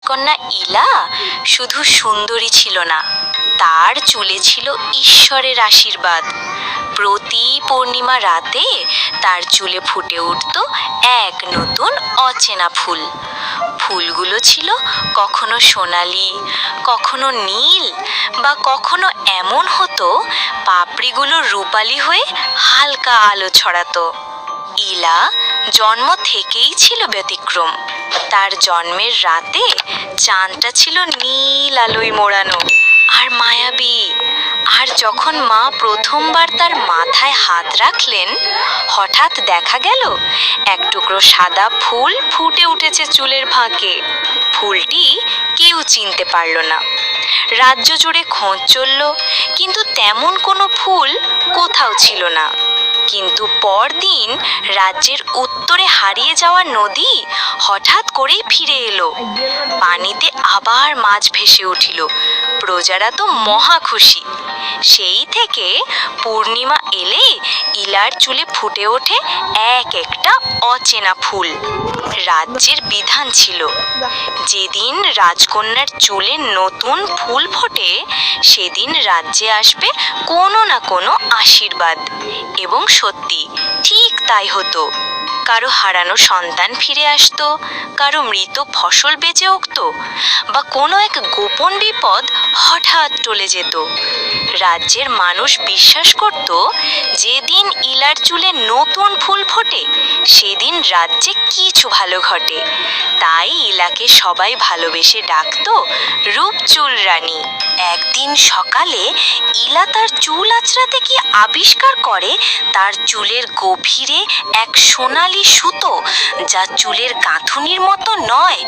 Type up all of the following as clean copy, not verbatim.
রাজকন্যা ইলা শুধু সুন্দরী ছিল না, তার চুলে ছিল ঈশ্বরের আশীর্বাদ। প্রতি পূর্ণিমা রাতে তার চুলে ফুটে উঠত এক নতুন অচেনা ফুল। ফুলগুলো ছিল কখনো সোনালি, কখনো নীল, বা কখনো এমন হতো পাপড়িগুলো রূপালি হয়ে হালকা আলো ছড়াতো। ইলা জন্ম থেকেই ছিল ব্যতিক্রম। তার জন্মের রাতে চাঁদটা ছিল নীল আলোয় মোড়ানো আর মায়াবী। আর যখন মা প্রথমবার তার মাথায় হাত রাখলেন, হঠাৎ দেখা গেল এক টুকরো সাদা ফুল ফুটে উঠেছে চুলের ফাঁকে। ফুলটি কেউ চিনতে পারল না। রাজ্য জুড়ে খোঁজ চলল, কিন্তু তেমন কোনো ফুল কোথাও ছিল না। কিন্তু পরদিন রাজ্যের উত্তরে হারিয়ে যাওয়া নদী হঠাৎ করেই ফিরে এলো। পানিতে আবার মাছ ভেসে উঠিল। প্রজারা তো মহা খুশি। সেই থেকে পূর্ণিমা এলে ইলার চুলে ফুটে ওঠে এক একটা অচেনা ফুল। রাজ্যের বিধান ছিল, যেদিন রাজকন্যার চুলে নতুন ফুল ফোটে সেদিন রাজ্যে আসবে কোনো না কোনো আশীর্বাদ। এবং সত্যি ঠিক তাই হতো। কারো হারানো সন্তান ফিরে আসতো, কারো মৃত ফসল বেঁচে উঠতো, বা কোনো এক গোপন বিপদ হঠাৎ টলে যেত। রাজ্যের মানুষ বিশ্বাস করত, যেদিন ইলার চুলে নতুন ফুল ফোটে সেদিন রাজ্যে কিছু ভালো ঘটে। তাই ইলাকে সবাই ভালোবেসে ডাকতো রূপচুল রানী। একদিন সকালে ইলা তার চুল আঁচড়াতে গিয়ে আবিষ্কার করে তার চুলের গভীরে এক সোনালি সুতো, যা চুলের গাঁথুনির মতো নয়,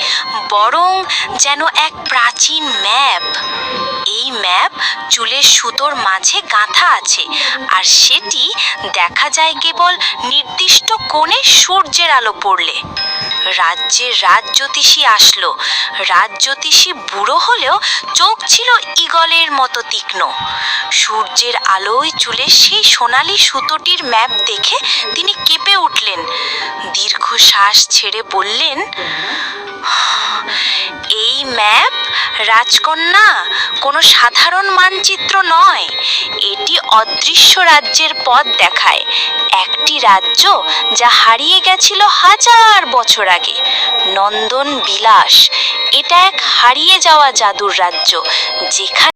বরং যেন এক প্রাচীন ম্যাপ। এই ম্যাপ চুলের সুতোর মাঝে গাঁথা আছে, আর সেটি দেখা যায় কেবল নির্দিষ্ট কোণে সূর্যের আলো পড়লে। রাজ্যে রাজজ্যোতিষী আসলো। রাজজ্যোতিষী বুড়ো হলেও চোখ ছিল ঈগলের মতো তীক্ষ্ণ। সূর্যের আলোয় চুলের সেই সোনালি সুতোটির ম্যাপ দেখে তিনি কেঁপে উঠলেন। দীর্ঘ শ্বাস ছেড়ে বললেন, এই ম্যাপ রাজকন্যা কোনো সাধারণ মানচিত্র নয়। এটি অদৃশ্য রাজ্যের পথ দেখায়, একটি রাজ্য যা হারিয়ে গেছিল 1000 বছর আগে। নন্দন বিলাস, এটা এক হারিয়ে যাওয়া জাদুর রাজ্য, যেখানে